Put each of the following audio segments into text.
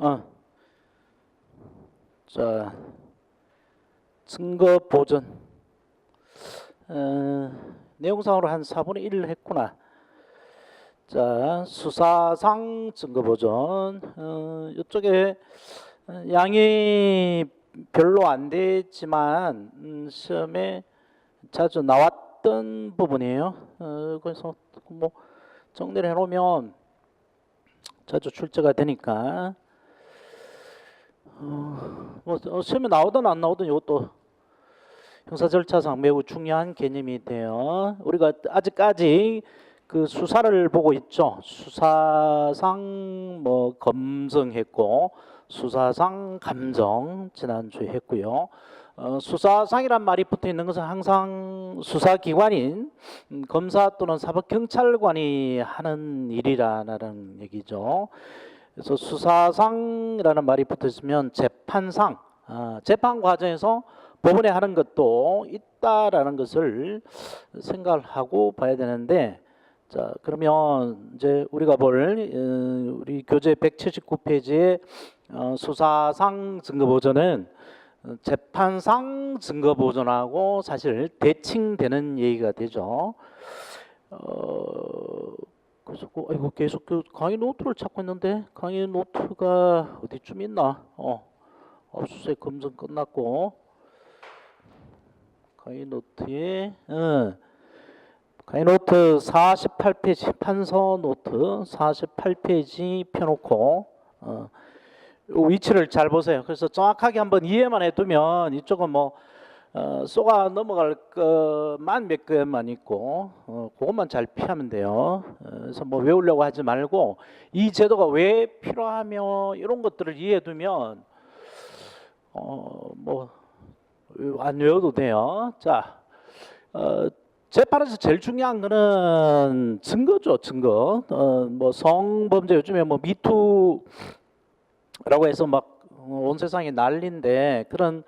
어, 자, 증거 보전. 내용상으로 한 4분의 1을 했구나. 자, 수사상 증거 보전. 이쪽에 양이 별로 안 됐지만 시험에 자주 나왔던 부분이에요. 그래서 뭐 정리를 해놓으면 자주 출제가 되니까 뭐 시험에 나오든 안 나오든 이것도 형사 절차상 매우 중요한 개념이 돼요. 우리가 아직까지 그 수사를 보고 있죠. 수사상 뭐 검증했고 수사상 감정 지난주에 했고요. 수사상이란 말이 붙어 있는 것은 항상 수사기관인 검사 또는 사법경찰관이 하는 일이라는 얘기죠. 그래서 수사상이라는 말이 붙어 있으면 재판상, 재판 과정에서 법원에 하는 것도 있다라는 것을 생각을 하고 봐야 되는데, 자 그러면 이제 우리가 볼 우리 교재 179페이지의 수사상 증거보전은 재판상 증거보전하고 사실 대칭되는 얘기가 되죠. 그래서 아이고 계속 그 강의 노트를 찾고 있는데 강의 노트가 어디쯤 있나? 압수수색 검증 끝났고 강의 노트에 강의 노트 48페이지 판서 노트 48페이지 펴놓고 위치를 잘 보세요. 그래서 정확하게 한번 이해만 해두면 이쪽은 뭐 쏘가 넘어갈 것만 몇 개만 있고 그것만 잘 피하면 돼요. 그래서 뭐 외우려고 하지 말고 이 제도가 왜 필요하며 이런 것들을 이해해두면 뭐 안 외워도 돼요. 자, 재판에서 제일 중요한 거는 증거죠, 증거. 뭐 성범죄 요즘에 뭐 미투라고 해서 막 온 세상이 난리인데 그런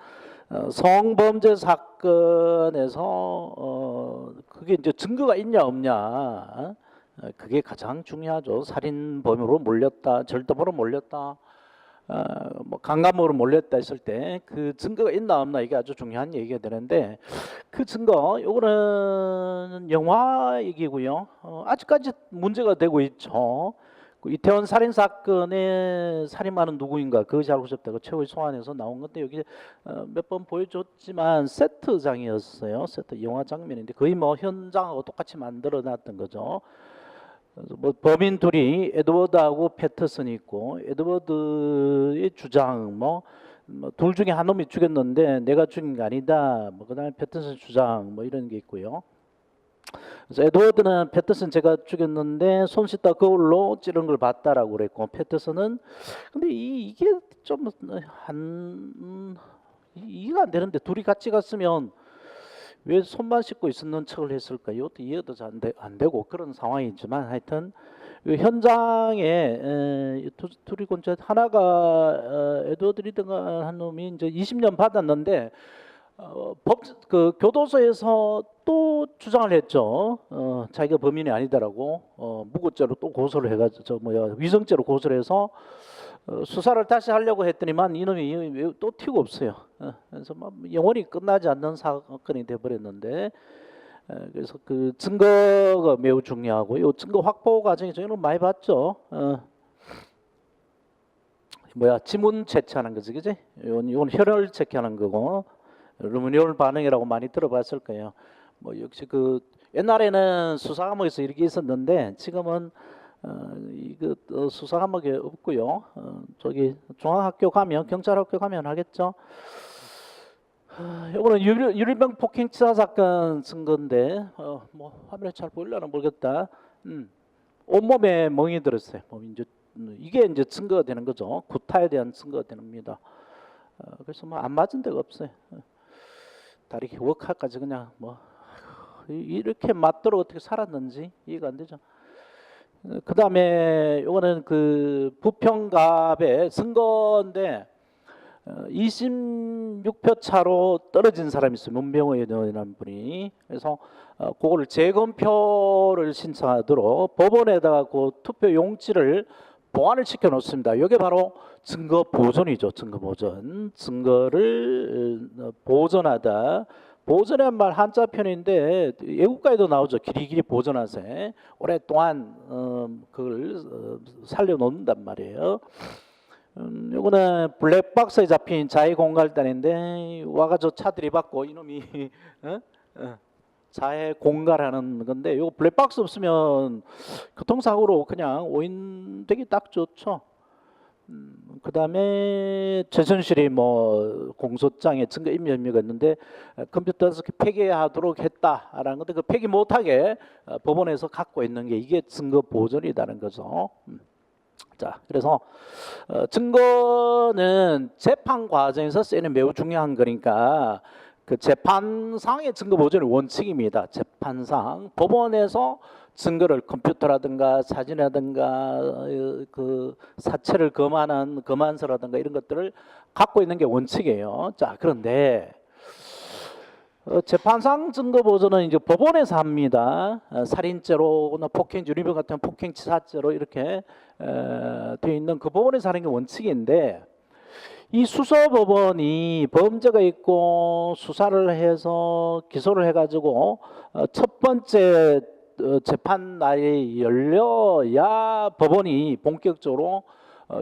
성범죄 사건에서 그게 이제 증거가 있냐 없냐, 그게 가장 중요하죠. 살인범으로 몰렸다, 절도범으로 몰렸다, 뭐 강간범으로 몰렸다 했을 때 그 증거가 있나 없나 이게 아주 중요한 얘기가 되는데 그 증거 요거는 영화 얘기고요. 아직까지 문제가 되고 있죠. 그 이태원 살인 사건의 살인마는 누구인가 그것이 알고 싶다. 그 최고의 소환에서 나온 건데 여기 몇 번 보여줬지만 세트장이었어요. 세트 영화 장면인데 거의 뭐 현장하고 똑같이 만들어놨던 거죠. 그래서 뭐 범인 둘이 에드워드하고 패터슨이 있고 에드워드의 주장 뭐 둘 중에 한 놈이 죽였는데 내가 죽인 게 아니다. 뭐 그다음에 패터슨 주장 뭐 이런 게 있고요. 그래서 에드워드는 패터슨 제가 죽였는데 손 씻다 거울로 찌른 걸 봤다라고 그랬고 패터슨은 근데 이게 좀 이해가 안 되는데 둘이 같이 갔으면 왜 손만 씻고 있었는 척을 했을까? 이것도 이해도 잘 안 되고 그런 상황이지만 하여튼 현장에 둘이 이제 하나가 에드워드 리든가 한 놈이 이제 20년 받았는데 그 교도소에서 또 주장을 했죠. 자기가 범인이 아니다라고 무고죄로 또 고소를 해가지고 위증죄로 고소를 해서 수사를 다시 하려고 했더니만 이놈이 또 튀고 없어요. 그래서 막 영원히 끝나지 않는 사건이 돼버렸는데 그래서 그 증거가 매우 중요하고 이 증거 확보 과정에 저희는 많이 봤죠. 지문 채취하는 거지, 그지? 이건 혈혈 채취하는 거고 루미놀 반응이라고 많이 들어봤을 거예요. 뭐 역시 그 옛날에는 수사 과목에서 이렇게 있었는데 지금은 이거 수사 과목이 없고요. 저기 중앙학교 가면 경찰학교 가면 하겠죠. 이거는 유리병 폭행치사 사건 증거인데 뭐 화면에 잘 보이려나 모르겠다. 온몸에 멍이 들었어요. 이게 이제 증거가 되는 거죠. 구타에 대한 증거가 됩니다. 그래서 뭐 안 맞은 데가 없어요. 다리 웍하까지 그냥 뭐 이렇게 맞도록 어떻게 살았는지 이해가 안 되죠. 그 다음에 이거는 그 부평갑의 선거인데 26표 차로 떨어진 사람이 있어요. 문병호 의원이라는 분이. 그래서 그거를 재검표를 신청하도록 법원에다가 그 투표 용지를 보완을 시켜 놓습니다. 이게 바로 증거 보존이죠. 증거 보존. 증거를 보존하다. 보존이란 말 한자 표현인데 애국가에도 나오죠. 길이길이 보존하세. 오랫동안 그걸 살려놓는단 말이에요. 요거는 블랙박스에 잡힌 자해공갈단인데 와가지고 차 들이받고 이놈이 자해공갈하는 건데 요거 블랙박스 없으면 교통사고로 그냥 오인되기 딱 좋죠. 그 다음에 최순실이 뭐 공소장에 증거인멸 혐의가 있는데 컴퓨터에서 폐기하도록 했다라는 건데 그 폐기 못하게 법원에서 갖고 있는 게 이게 증거 보존이라는 거죠. 자, 그래서 증거는 재판 과정에서 쓰이는 매우 중요한 거니까 그 재판상의 증거 보존의 원칙입니다. 재판상 법원에서 증거를 컴퓨터라든가 사진이라든가 그 사체를 검하는 검안서라든가 이런 것들을 갖고 있는 게 원칙이에요. 자, 그런데 재판상 증거 보존은 이제 법원에서 합니다. 살인죄로나 폭행죄, 유리병 같은 폭행치사죄로 이렇게 되어 있는 그 법원에서 하는 게 원칙인데 이 수서법원이 범죄가 있고 수사를 해서 기소를 해가지고 첫 번째 재판 날이 열려야 법원이 본격적으로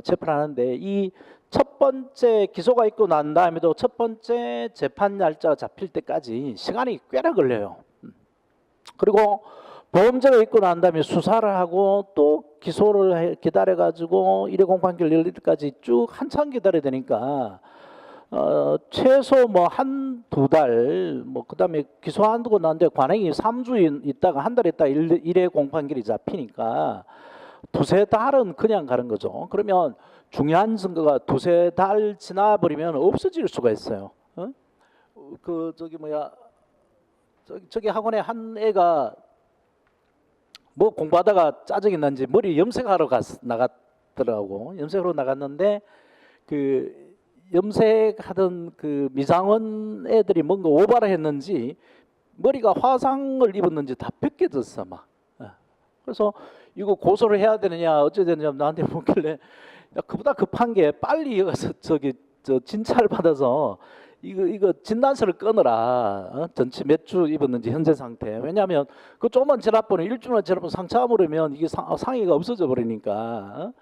재판하는데 이 첫 번째 기소가 있고 난 다음에도 첫 번째 재판 날짜가 잡힐 때까지 시간이 꽤나 걸려요. 그리고 범죄가 있고 난 다음에 수사를 하고 또 기소를 기다려가지고 1회 공판기를 열릴 때까지 쭉 한참 기다려야 되니까 최소 뭐 한두 달, 뭐 그다음에 기소하고 난 뒤에 관행이 3주 있다가 한 달 있다가 1회 공판기일이 잡히니까 두세 달은 그냥 가는 거죠. 그러면 중요한 증거가 두세 달 지나버리면 없어질 수가 있어요. 그 저기 뭐야 저기 학원에 한 애가 뭐 공부하다가 짜증이 난지 머리 염색하러 나갔더라고. 염색하러 나갔는데 그 염색하던 그 미장원 애들이 뭔가 오바를 했는지 머리가 화상을 입었는지 다 벗겨졌어 막. 그래서 이거 고소를 해야 되느냐 어찌 되느냐 나한테 묻길래 야, 그보다 급한 게 빨리 여기서 저기 진찰 받아서 이거 진단서를 끊어라. 전치 몇 주 입었는지 현재 상태. 왜냐하면 그 조금만 지나보면 일주일만 지나보면 상처가 버리면 이게 상의가 없어져 버리니까.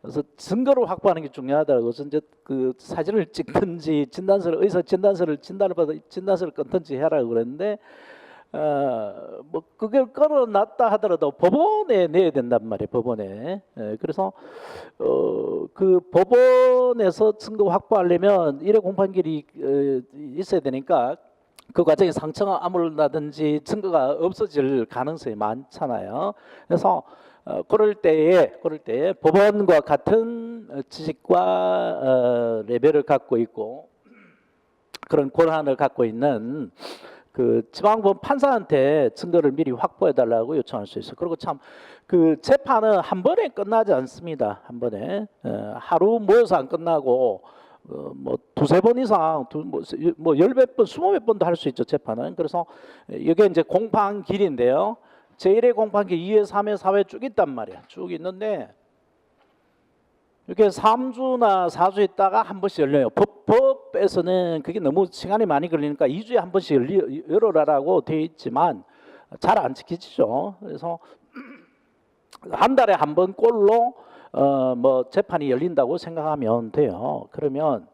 그래서 증거를 확보하는 게 중요하다고. 그래서 이제 그 사진을 찍든지 진단서를 의사 진단서를 진단을 받아 진단서를 끊든지 해라고 그랬는데 뭐 그걸 끌어놨다 하더라도 법원에 내야 된단 말이에요. 법원에. 그래서 그 법원에서 증거 확보하려면 1회 공판기일이 있어야 되니까 그 과정에 상처가 아물다든지 증거가 없어질 가능성이 많잖아요. 그래서 그럴 때에 법원과 같은 지식과 레벨을 갖고 있고 그런 권한을 갖고 있는 그 지방법원 판사한테 증거를 미리 확보해 달라고 요청할 수 있어요. 그리고 참 그 재판은 한 번에 끝나지 않습니다. 한 번에 하루 모여서 안 끝나고 뭐 두세 번 이상 뭐 열몇 번, 스무 몇 번도 할 수 있죠. 재판은. 그래서 이게 이제 공판길인데요. 제1회 공판길 2회, 3회, 4회 쭉 있단 말이야. 쭉 있는데 이렇게 3주나 4주 있다가 한 번씩 열려요. 법에서는 그게 너무 시간이 많이 걸리니까 2주에 한 번씩 열어라라고 되어 있지만 잘 안 지켜지죠. 그래서 한 달에 한 번 꼴로 뭐 재판이 열린다고 생각하면 돼요. 그러면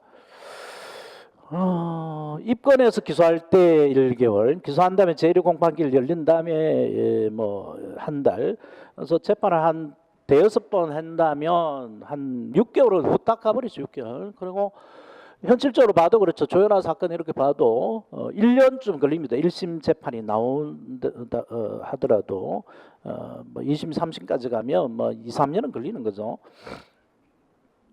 입건해서 기소할 때 1개월, 기소한 다음에 제1회 공판기일 열린 다음에 뭐 한 달, 그래서 재판을 한 대여섯 번 한다면 한 6개월은 후딱 가버리죠. 6개월. 그리고 현실적으로 봐도 그렇죠. 조현아 사건 이렇게 봐도 1년쯤 걸립니다. 1심 재판이 나온다 하더라도 뭐 2심, 3심까지 가면 뭐 2, 3년은 걸리는 거죠.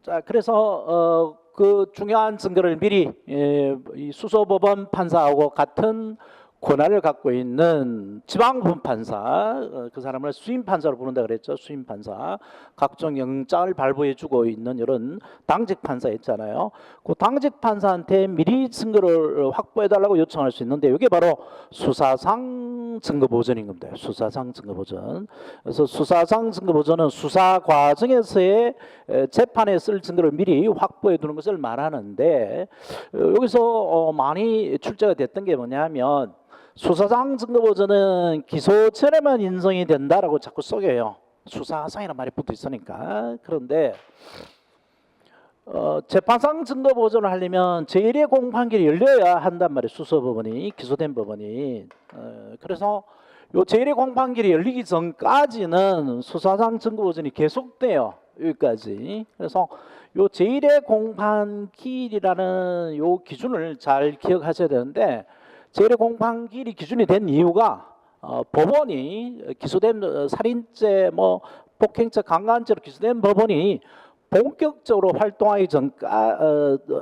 자, 그래서 그 중요한 증거를 미리 이 수소법원 판사하고 같은 권한을 갖고 있는 지방법 판사, 그 사람을 수임 판사로 부른다 그랬죠. 수임 판사, 각종 영장을 발부해주고 있는 이런 당직 판사 있잖아요. 그 당직 판사한테 미리 증거를 확보해달라고 요청할 수 있는데 이게 바로 수사상 증거 보전인 겁니다. 수사상 증거 보전. 그래서 수사상 증거 보전은 수사 과정에서의 재판에 쓸 증거를 미리 확보해 두는 것을 말하는데 여기서 많이 출제가 됐던 게 뭐냐면 수사상 증거 보전은 기소 전에만 인정이 된다라고 자꾸 속여요. 수사상이라는 말이 붙어 있으니까. 그런데 재판상 증거 보전을 하려면 제1의 공판길이 열려야 한단 말이에요. 수사법원이 기소된 법원이. 그래서 요 제1의 공판길이 열리기 전까지는 수사상 증거 보전이 계속돼요. 여기까지. 그래서 요 제1의 공판길이라는 요 기준을 잘 기억하셔야 되는데 제1의 공판길이 기준이 된 이유가 법원이 기소된 살인죄, 뭐 폭행죄, 강간죄로 기소된 법원이 본격적으로 활동하기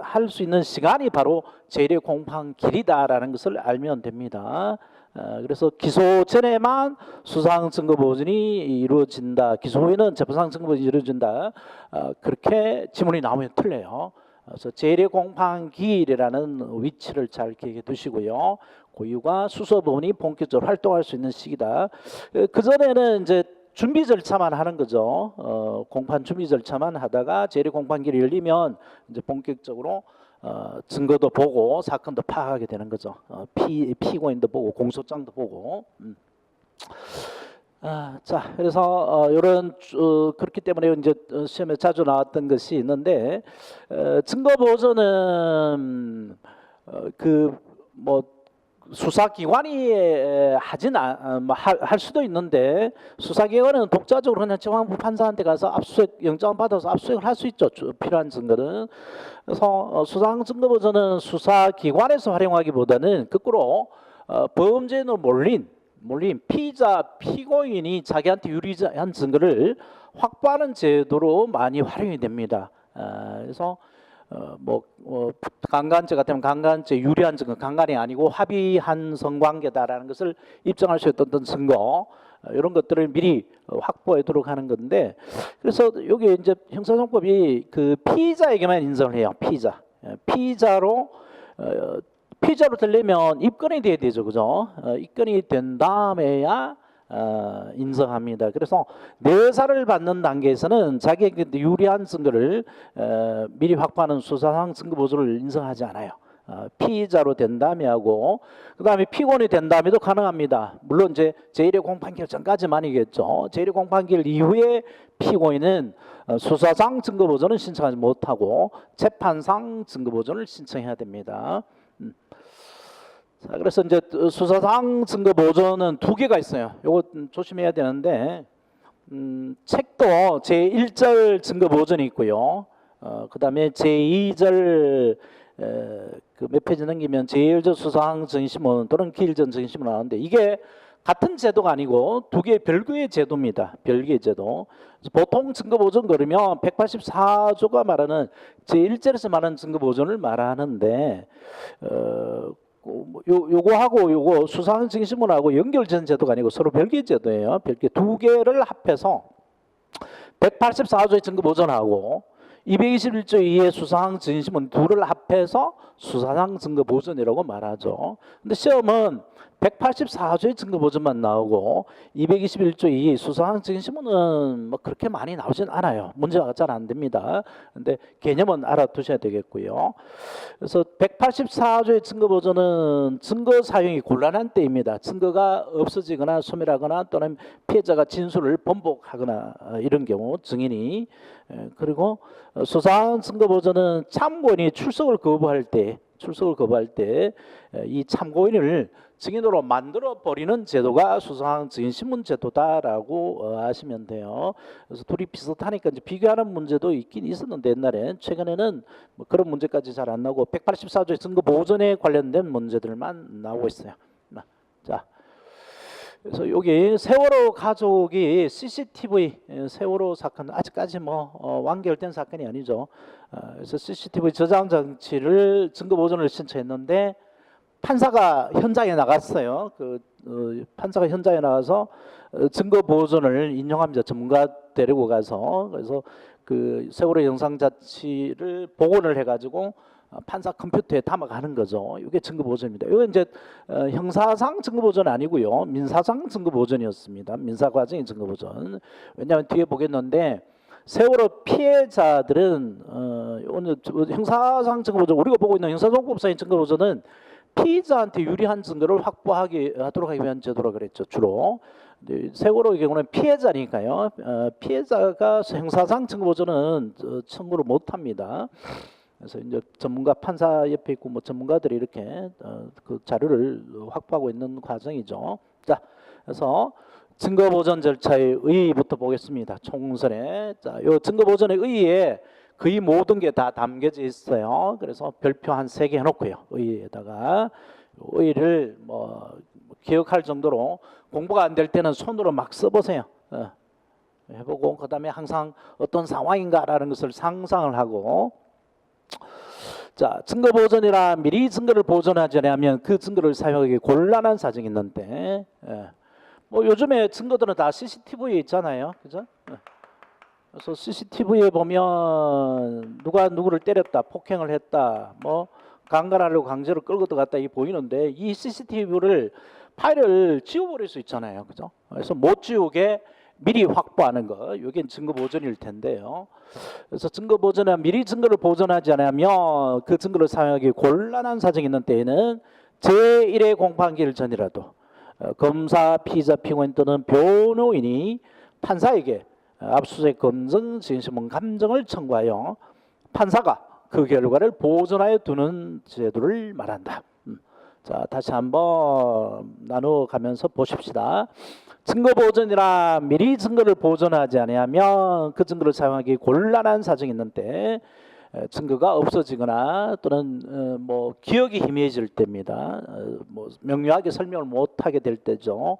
할 수 있는 시간이 바로 제1의 공판길이다라는 것을 알면 됩니다. 그래서 기소 전에만 수사상 증거 보전이 이루어진다. 기소 후에는 재판상 증거 보전이 이루어진다. 그렇게 지문이 나오면 틀려요. 그래서 제1의 공판기일이라는 위치를 잘 기억해 두시고요. 그 이유가 수사법원이 본격적으로 활동할 수 있는 시기다. 그 전에는 이제 준비 절차만 하는 거죠. 공판 준비 절차만 하다가 제1의 공판기일이 열리면 이제 본격적으로 증거도 보고 사건도 파악하게 되는 거죠. 피고인도 보고 공소장도 보고. 자, 그래서 이런 그렇기 때문에 이제 시험에 자주 나왔던 것이 있는데 증거 보전은 그 뭐 수사기관이 할 수도 있는데 수사기관은 독자적으로 그냥 지방법 판사한테 가서 압수수색 영장 받아서 압수수색을 할 수 있죠. 필요한 증거는. 그래서 수사상 증거 보전은 수사기관에서 활용하기보다는 거꾸로 범죄로 몰린 피의자 피고인이 자기한테 유리한 증거를 확보하는 제도로 많이 활용이 됩니다. 그래서 강간죄 같으면 강간죄 유리한 증거, 강간이 아니고 합의한 성관계다라는 것을 입증할 수 있던 증거, 이런 것들을 미리 확보하도록 하는 건데, 그래서 여기 이제 형사소송법이 그 피의자에게만 인정을 해요. 피의자로 되려면 입건이 돼야 되죠, 그죠? 입건이 된 다음에야 인정합니다. 그래서 뇌사를 받는 단계에서는 자기에게 유리한 증거를 미리 확보하는 수사상 증거 보조를 인정하지 않아요. 피의자로 된 다음에 하고 그 다음에 피고인이 된 다음에도 가능합니다. 물론 이제 제1의 공판기일 전까지만이겠죠. 제1의 공판기일 이후에 피고인은 수사상 증거 보전은 신청하지 못하고 재판상 증거 보전을 신청해야 됩니다. 자, 그래서 이제 수사상 증거 보전은 두 개가 있어요. 요거 조심해야 되는데 책도 제1절 증거 보전이 있고요. 그다음에 제2절 그 몇 페이지 넘기면 제1절 수사상 정신문 또는 기일전 정신문 나오는데 이게 같은 제도가 아니고 두 개의 별개의 제도입니다. 별개의 제도. 보통 증거 보전 그러면 184조가 말하는 제1절에서 말하는 증거 보전을 말하는데 요거하고 요거 수사상 정신문하고 연결된 제도가 아니고 서로 별개 제도예요. 별개 두 개를 합해서 184조의 증거 보전하고 221조 2의 수사상 정신문 둘을 합해서 수사상 증거 보전이라고 말하죠. 근데 시험은 184조의 증거 보전만 나오고 221조 2의 수사상 정신문은 뭐 그렇게 많이 나오진 않아요. 문제가 잘 안 됩니다. 근데 개념은 알아두셔야 되겠고요. 그래서 184조의 증거 보전은 증거 사용이 곤란한 때입니다. 증거가 없어지거나 소멸하거나 또는 피해자가 진술을 번복하거나 이런 경우 증인이 그리고 수사상 증거 보전은 참고인이 출석을 거부할 때 이 참고인을 증인으로 만들어 버리는 제도가 수사상 증인신문 제도다라고 하시면 돼요. 그래서 둘이 비슷하니까 이제 비교하는 문제도 있긴 있었는데 옛날에 최근에는 뭐 그런 문제까지 잘 안 나오고 184조의 증거 보전에 관련된 문제들만 나오고 있어요. 자, 그래서 여기 세월호 가족이 CCTV 세월호 사건 아직까지 뭐 완결된 사건이 아니죠. 그래서 CCTV 저장 장치를 증거 보전을 신청했는데 판사가 현장에 나갔어요. 판사가 현장에 나가서 증거 보존을 인용합니다. 전문가 데리고 가서. 그래서 그 세월호 영상 자치를 복원을 해가지고 판사 컴퓨터에 담아가는 거죠. 이게 증거 보존입니다. 이건 이제 형사상 증거 보존 아니고요, 민사상 증거 보존이었습니다. 민사 과정의 증거 보존. 왜냐하면 뒤에 보겠는데 세월호 피해자들은 오늘 형사상 증거 보존, 우리가 보고 있는 형사소송법상의 증거 보존은 피의자한테 유리한 증거를 하도록 하기 위한 제도라 그랬죠, 주로. 세월호의 경우는 피해자니까요. 피해자가 형사상 증거 보존은 청구를 못 합니다. 그래서 이제 전문가 판사 옆에 있고 뭐 전문가들이 이렇게 그 자료를 확보하고 있는 과정이죠. 자, 그래서 증거 보존 절차의 의의부터 보겠습니다. 총선에. 자, 요 증거 보존의 의의에 거의 모든 게 다 담겨져 있어요. 그래서 별표 한 3개 해놓고요. 의의에다가 의의를 뭐 기억할 정도로, 공부가 안 될 때는 손으로 막 써보세요. 해보고 그다음에 항상 어떤 상황인가라는 것을 상상을 하고. 자, 증거 보존이라 미리 증거를 보존하지 않으면 그 증거를 사용하기 곤란한 사정이 있는데, 뭐 요즘에 증거들은 다 CCTV에 있잖아요, 그죠? 그래서 CCTV에 보면 누가 누구를 때렸다, 폭행을 했다, 뭐 강간하려고 강제로 끌고 들어갔다 이 보이는데, 이 CCTV를 파일을 지워버릴 수 있잖아요, 그죠? 그래서 못 지우게 미리 확보하는 거, 이게 증거 보존일 텐데요. 그래서 증거 보존은 미리 증거를 보존하지 않으면 그 증거를 사용하기 곤란한 사정이 있는 때에는 제1의 공판기일 전이라도 검사, 피의자, 피고인 또는 변호인이 판사에게 압수수색 검증, 증인신문 감정을 청구하여 판사가 그 결과를 보존하여 두는 제도를 말한다. 자, 다시 한번 나누어가면서 보십시다. 증거 보존이라 미리 증거를 보존하지 않으면 그 증거를 사용하기 곤란한 사정이 있는데, 증거가 없어지거나 또는 뭐 기억이 희미해질 때입니다. 뭐 명료하게 설명을 못하게 될 때죠.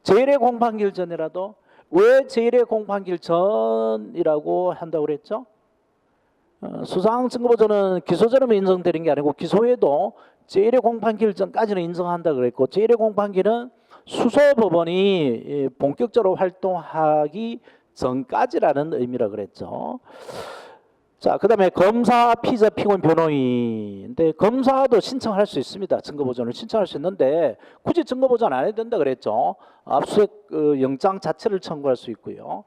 제1의 공판기일 전이라도, 왜 제1의 공판기일 전이라고 한다고 그랬죠? 수상 증거 보존은 기소 전에만 인정되는 게 아니고 기소에도 제1의 공판기일 전까지는 인정한다 그랬고, 제1의 공판기는 수소법원이 본격적으로 활동하기 전까지라는 의미라 그랬죠. 자, 그다음에 검사, 피의자, 피고인, 변호인. 근데 검사도 신청할 수 있습니다. 증거 보존을 신청할 수 있는데 굳이 증거 보존 안 해도 된다 그랬죠. 압수수색 영장 자체를 청구할 수 있고요.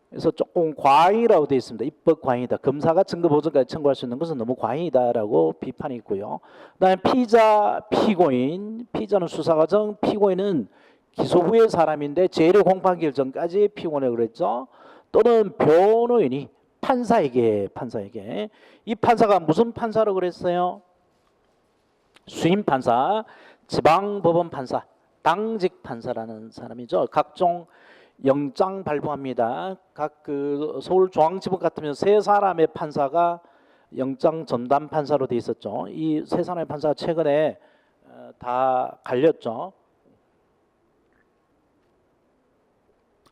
그래서 조금 과잉이라고 되어 있습니다. 입법 과잉이다. 검사가 증거 보존까지 청구할 수 있는 것은 너무 과잉이다라고 비판이 있고요. 그다음에 피의자, 피고인. 피의자는 수사 과정, 피고인은 기소 후의 사람인데 제1의 공판기일 전까지 피고인이라고 그랬죠. 또는 변호인이 판사에게 이 판사가 무슨 판사라고 그랬어요? 수임 판사, 지방법원 판사, 당직 판사라는 사람이죠. 각종 영장 발부합니다. 각 그 서울중앙지법 같으면 3사람의 판사가 영장 전담 판사로 돼 있었죠. 이 3사람의 판사가 최근에 다 갈렸죠.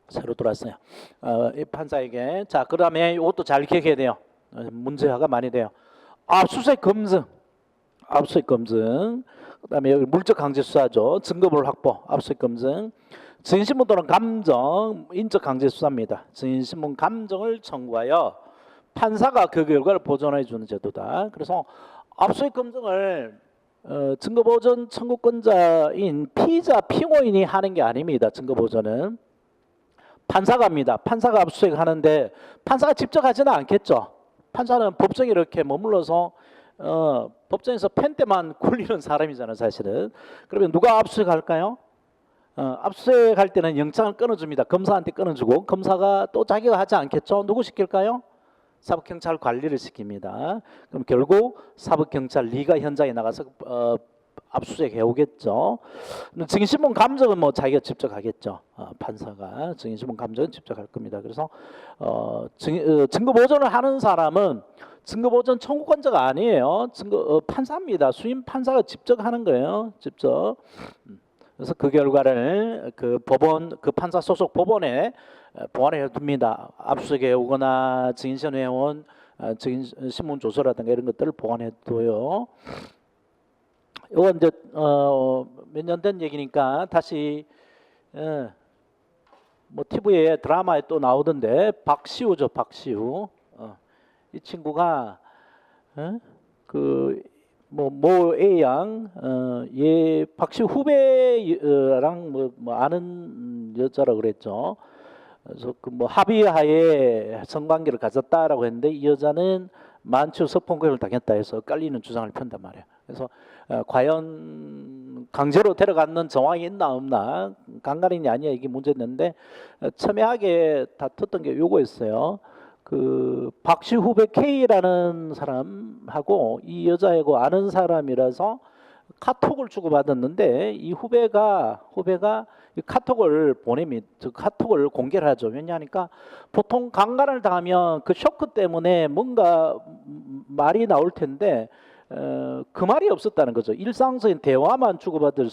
새로 들어왔어요. 이 판사에게. 자, 그다음에 이것도 잘 기억해야 돼요. 문제화가 많이 돼요. 압수수색 검증, 그다음에 여기 물적 강제 수사죠. 증거물 확보, 압수수색 검증. 증인신문 또는 감정, 인적 강제 수사입니다. 증인신문 감정을 청구하여 판사가 그 결과를 보존해 주는 제도다. 그래서 압수수색 검증을 증거 보존 청구권자인 피의자, 피고인이 하는 게 아닙니다. 증거 보존은 판사가 합니다. 판사가 압수수색 하는데 판사가 직접 하지는 않겠죠. 판사는 법정에 이렇게 머물러서 법정에서 펜대만 굴리는 사람이잖아요, 사실은. 그러면 누가 압수수색할까요? 압수수색할 때는 영장을 끊어줍니다. 검사한테 끊어주고, 검사가 또 자기가 하지 않겠죠. 누구 시킬까요? 사법경찰 관리를 시킵니다. 그럼 결국 사법경찰 리가 현장에 나가서 압수수색 해오겠죠. 증인신문 감정은 뭐 자기가 직접 하겠죠. 판사가 증인신문 감정은 직접 할 겁니다. 그래서 증거 보존을 하는 사람은 증거 보존 청구권자가 아니에요. 판사입니다. 수임 판사가 직접 하는 거예요. 직접. 그래서 그 결과를 그 판사 소속 법원에 보관해 둡니다. 압수수색에 오거나 증인신문에 온 증인신문 조서라든가 이런 것들을 보관해 둬요. 이건 이제 몇 년 된 얘기니까 다시 뭐 TV에 드라마에 또 나오던데 박시우죠, 박시우. 이 친구가 그뭐 A양 얘 박시우 후배랑 뭐 아는 여자라 그랬죠. 그래서 그 뭐 합의하에 성관계를 가졌다라고 했는데 이 여자는 만취 성폭행을 당했다 해서 깔리는 주장을 편단 말이에요. 그래서 과연 강제로 데려가는 정황이 있나 없나 강간이냐 아니냐 이게 문제였는데 첨예하게 다퉜던 게 요거였어요. 그 박씨 후배 K라는 사람하고 이 여자하고 아는 사람이라서 카톡을 주고받았는데 이 후배가 이 카톡을 보내면 그 카톡을 공개를 하죠. 왜냐하니까 보통 강간을 당하면 그 쇼크 때문에 뭔가 말이 나올 텐데 그 말이 없었다는 거죠. 일상적인 대화만 주고받을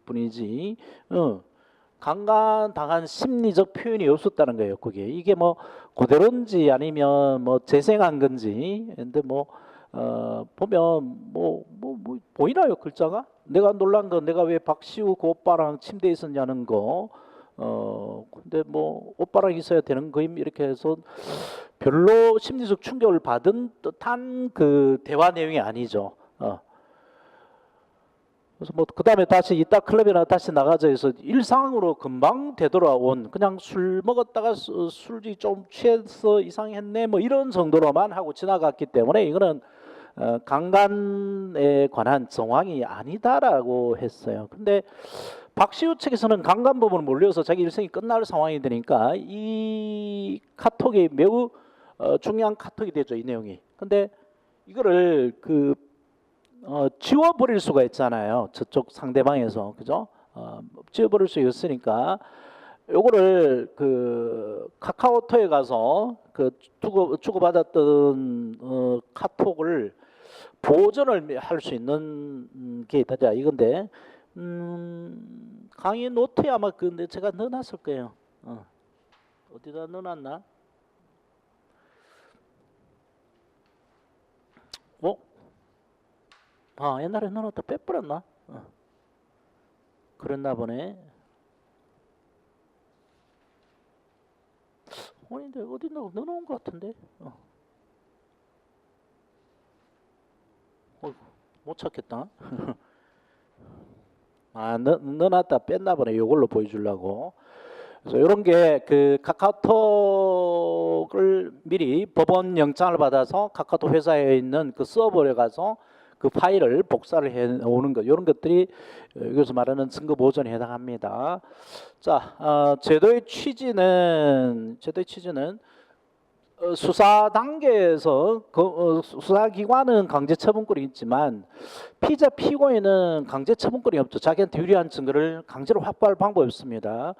뿐이지 강간 당한 심리적 표현이 없었다는 거예요. 그게 이게 뭐 그대로인지 아니면 뭐 재생한 건지. 근데 뭐 보면 뭐 보이나요 글자가? 내가 놀란 건 내가 왜 박시우 그 오빠랑 침대에 있었냐는 거. 근데 뭐 오빠랑 있어야 되는 거임 이렇게 해서 별로 심리적 충격을 받은 듯한 그 대화 내용이 아니죠. 그래서 뭐 그다음에 다시 이따 클럽이나 다시 나가자 해서 일상으로 금방 되돌아온 그냥 술 먹었다가 술이 좀 취해서 이상했네 뭐 이런 정도로만 하고 지나갔기 때문에 이거는 강간에 관한 정황이 아니다라고 했어요. 근데 박시우 측에서는 강간 부분을 몰려서 자기 일생이 끝날 상황이 되니까 이 카톡이 매우 중요한 카톡이 되죠, 이 내용이. 근데 이거를 지워버릴 수가 있잖아요. 저쪽 상대방에서 그죠? 지워버릴 수 있으니까 요거를 그 카카오톡에 가서 그 주고받았던 카톡을 보존을 할 수 있는 게 있다. 이건데 강의 노트에 아마 근데 제가 넣어놨을 거예요. 어디다 넣어놨나? 옛날에 넣어놨다 빼버렸나? 그랬나 보네. 근데 어디 넣어놓은 것 같은데? 못 찾겠다. 넣어놨다 뺐나 보네. 이걸로 보여주려고. 그래서 이런 게 그 카카오톡을 미리 법원 영장을 받아서 카카오톡 회사에 있는 그 서버에 가서 그 파일을 복사를 해 오는 것, 이런 것들이 여기서 말하는 증거 보존에 해당합니다. 자, 제도의 취지는 수사 단계에서 수사기관은 강제처분권이 있지만 피의자 피고인은 강제처분권이 없죠. 자기한테 유리한 증거를 강제로 확보할 방법이 없습니다.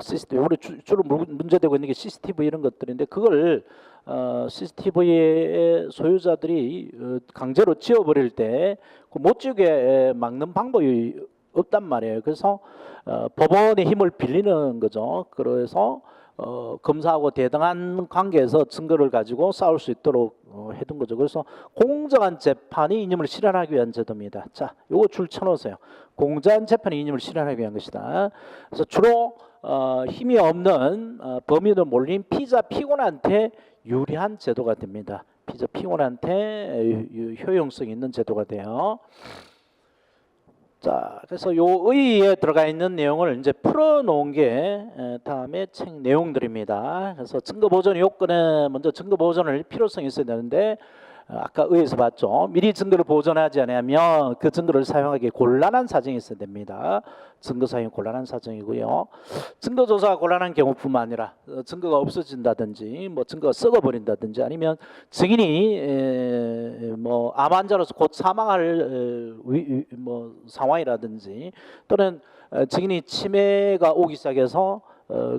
CCTV 우리 주로 문제되고 있는 게 CCTV 이런 것들인데 그걸 CCTV의 소유자들이 강제로 지워버릴 때 못 지우게 막는 방법이 없단 말이에요. 그래서 법원의 힘을 빌리는 거죠. 그래서 검사하고 대등한 관계에서 증거를 가지고 싸울 수 있도록 해둔 거죠. 그래서 공정한 재판이 이념을 실현하기 위한 제도입니다. 자, 요거 줄 쳐놓으세요. 공정한 재판이 이념을 실현하기 위한 것이다. 그래서 주로 힘이 없는 범인을 몰린 피의자 피고인한테 유리한 제도가 됩니다. 피의자 피고인한테 효용성 있는 제도가 돼요. 자, 그래서 요 의의에 들어가 있는 내용을 이제 풀어놓은 게 다음에 책 내용들입니다. 그래서 증거 보존 요건은 먼저 증거 보존을 필요성이 있어야 되는데 아까 의의에서 봤죠. 미리 증거를 보존하지 않으면 그 증거를 사용하기 곤란한 사정이 있어야 됩니다. 증거 사용이 곤란한 사정이고요. 증거 조사가 곤란한 경우뿐만 아니라 증거가 없어진다든지 뭐 증거가 썩어버린다든지 아니면 증인이 뭐 암 환자로서 곧 사망할 뭐 상황이라든지 또는 증인이 치매가 오기 시작해서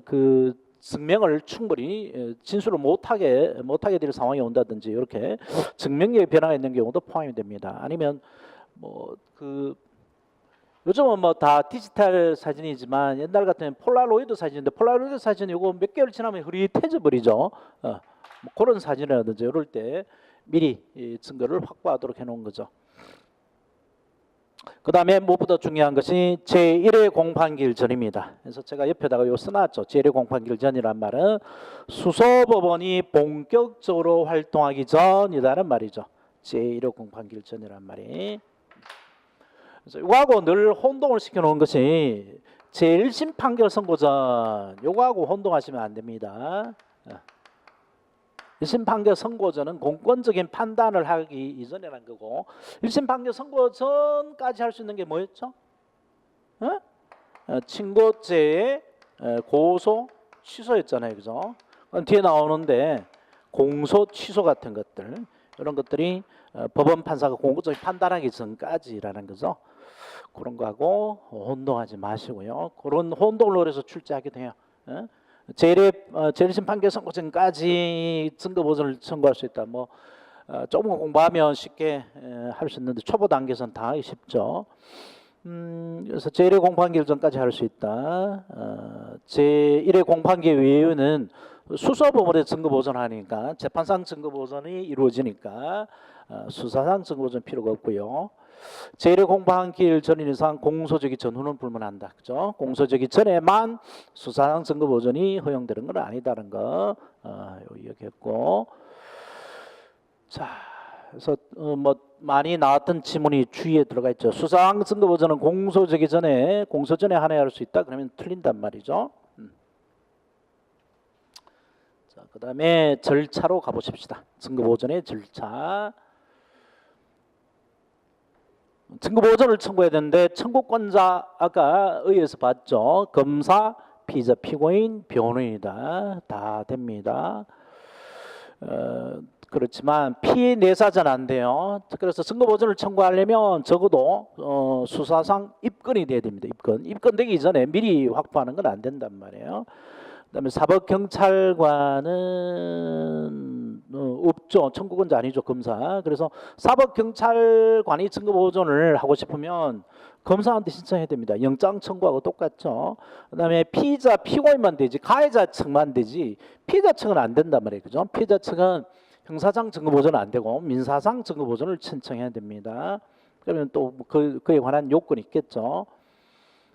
그 증명을 충분히 진술을 못하게 될 상황이 온다든지 이렇게 증명력의 변화가 있는 경우도 포함이 됩니다. 아니면 뭐 요즘은 뭐 다 디지털 사진이지만 옛날 같으면 폴라로이드 사진인데 폴라로이드 사진 이거 몇 개월 지나면 흐릿해져 버리죠. 뭐 그런 사진이라든지 이럴 때 미리 이 증거를 확보하도록 해놓은 거죠. 그 다음에 무엇보다 중요한 것이 제1회 공판기일 전입니다. 그래서 제가 옆에다가 요 써놨죠. 제1회 공판기일 전이란 말은 수소법원이 본격적으로 활동하기 전이라는 말이죠. 제1회 공판기일 전이란 말이. 그래서 이거하고 늘 혼동을 시켜놓은 것이 제1심 판결 선고 전, 이거하고 혼동하시면 안 됩니다. 1심 판결 선고 전은 공권적인 판단을 하기 이전이라는 거고, 1심 판결 선고 전까지 할 수 있는 게 뭐였죠? 친고죄의 고소, 취소였잖아요, 그죠? 뒤에 나오는데 공소, 취소 같은 것들, 이런 것들이 법원 판사가 공권적인 판단하기 전까지라는 거죠. 그런 거하고 혼동하지 마시고요. 그런 혼동을 해서 출제하게 돼요. 제1심 판결 선고 전까지 증거 보존을 청구할 수 있다. 뭐 조금 공부하면 쉽게 할 수 있는데 초보 단계에서는 다 하기 쉽죠. 그래서 제1회 공판기 전까지 할 수 있다. 제1회 공판기 외에는 수사법원에 증거 보존하니까 재판상 증거 보존이 이루어지니까 수사상 증거 보존 필요가 없고요. 제1회 공판기일 전인 이상 공소적이 전후는 불문한다. 그죠? 공소적이 전에만 수사상 증거 보존이 허용되는 건 아니다는 거 얘기했고, 자, 그래서 뭐 많이 나왔던 지문이 주의에 들어가 있죠. 수사상 증거 보존은 공소적이 전에 공소 전에 한해할 수 있다. 그러면 틀린단 말이죠. 자, 그다음에 절차로 가보십시다. 증거 보존의 절차. 증거 보존을 청구해야 되는데 청구권자 아까 의에서 봤죠. 검사, 피의자, 피고인, 변호인이다. 다 됩니다. 그렇지만 피해 내사자는 안 돼요. 그래서 증거 보존을 청구하려면 적어도 수사상 입건이 돼야 됩니다. 입건되기 전에 미리 확보하는 건 안 된단 말이에요. 그다음에 사법경찰관은 없죠. 청구권자 아니죠. 검사. 그래서 사법경찰관이 증거 보존을 하고 싶으면 검사한테 신청해야 됩니다. 영장 청구하고 똑같죠. 그다음에 피의자, 피고인만 되지 가해자 측만 되지 피해자 측은 안 된단 말이에요. 그죠? 피해자 측은 형사상 증거 보존은 안 되고 민사상 증거 보존을 신청해야 됩니다. 그러면 또 그에 관한 요건이 있겠죠.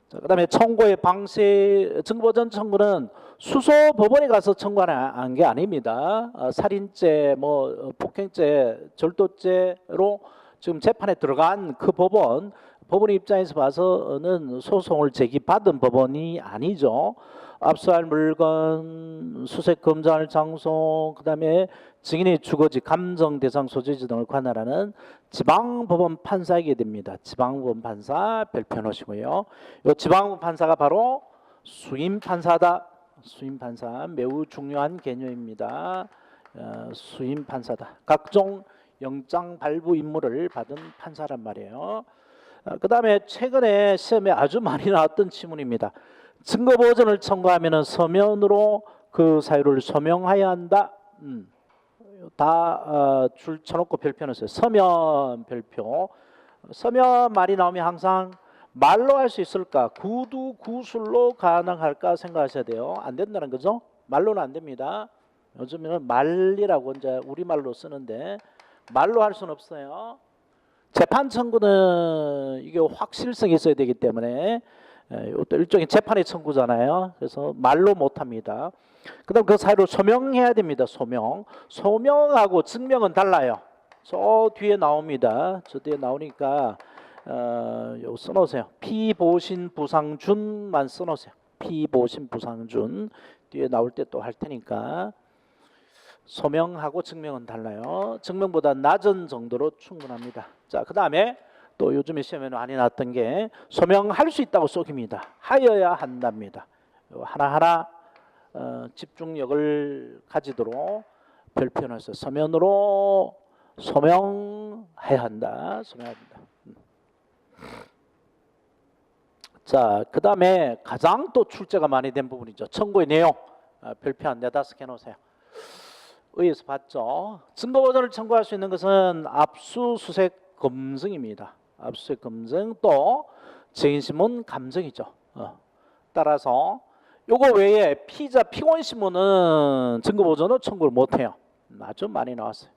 그다음에 청구의 방식, 증거보존 청구는 수소 법원에 가서 청구한 게 아닙니다. 살인죄, 뭐 폭행죄, 절도죄로 지금 재판에 들어간 그 법원의 입장에서 봐서는 소송을 제기받은 법원이 아니죠. 압수할 물건, 수색 검사할 장소, 그다음에 증인의 주거지, 감정 대상 소재지 등을 관할하는 지방법원 판사이게 됩니다. 지방법원 판사 별표 놓으시고요. 이 지방법원 판사가 바로 수임 판사다. 수임 판사 매우 중요한 개념입니다. 수임 판사다. 각종 영장 발부 임무를 받은 판사란 말이에요. 그 다음에 최근에 시험에 아주 많이 나왔던 지문입니다. 증거 보존을 청구하면 서면으로 그 사유를 소명해야 한다. 다 줄 쳐놓고 별표 넣었어요. 서면 별표. 서면 말이 나오면 항상 말로 할 수 있을까? 구두 구술로 가능할까 생각하셔야 돼요. 안 된다는 거죠. 말로는 안 됩니다. 요즘에는 말이라고 이제 우리말로 쓰는데 말로 할 수는 없어요. 재판 청구는 이게 확실성이 있어야 되기 때문에 이것도 일종의 재판의 청구잖아요. 그래서 말로 못합니다. 그다음 그 사유를 소명해야 됩니다. 소명하고 증명은 달라요. 저 뒤에 나옵니다. 저 뒤에 나오니까 요 써놓으세요. 피보신 부상준만 써놓으세요. 피보신 부상준 뒤에 나올 때 또 할 테니까. 소명하고 증명은 달라요. 증명보다 낮은 정도로 충분합니다. 자, 그 다음에 또 요즘에 시험에 많이 나왔던 게 소명할 수 있다고 쏘깁니다. 하여야 한답니다. 하나하나 집중력을 가지도록 별표해서 서면으로 소명해야 한다. 소명해야 한다. 자, 그 다음에 가장 또 출제가 많이 된 부분이죠. 청구의 내용. 별표 한 4-5개 놓으세요. 의에서 봤죠. 증거 보존을 청구할 수 있는 것은 압수수색 검증입니다. 압수수색 검증 또 증인신문 감정이죠. 따라서 요거 외에 피의자 피고인 신문은 증거 보존을 청구를 못해요. 아주 많이 나왔어요.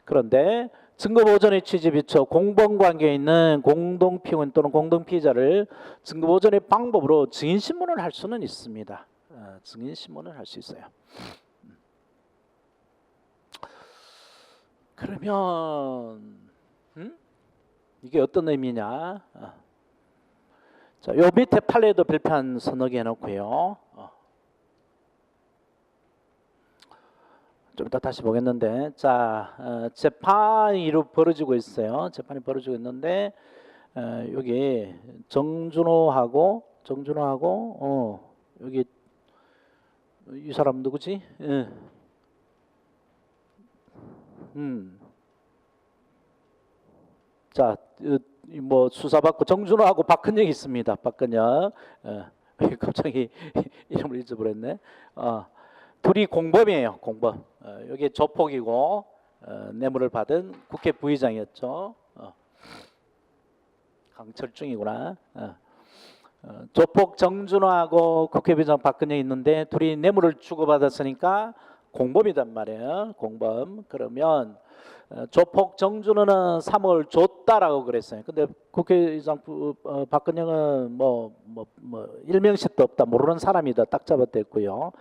그런데 증거 보존의 취지에 비춰 공범 관계에 있는 공동 피고인 또는 공동 피의자를 증거 보존의 방법으로 증인 신문을 할 수는 있습니다. 증인 신문을 할 수 있어요. 그러면 이게 어떤 의미냐? 자, 요 밑에 판례도 별표한 서너 개 해놓고요. 좀 이따 다시 보겠는데, 자, 재판이 벌어지고 있어요. 재판이 벌어지고 있는데, 여기 정준호하고 여기 이 사람 누구지? 자, 뭐 수사받고 정준호하고 박근영이 있습니다. 박근영. 갑자기 이름을 잊어버렸네. 둘이 공범이에요. 공범. 여기 조폭이고 뇌물을 받은 국회 부의장이었죠. 강철중이구나. 조폭 정준호하고 국회 부의장 박근영이 있는데 둘이 뇌물을 주고받았으니까 공범이단 말이에요. 공범. 그러면 조폭 정준호는 3억을 줬다라고 그랬어요. 근데 국회의장 박근영은 뭐 일명식도 없다, 모르는 사람이다, 딱 잡아댔고요.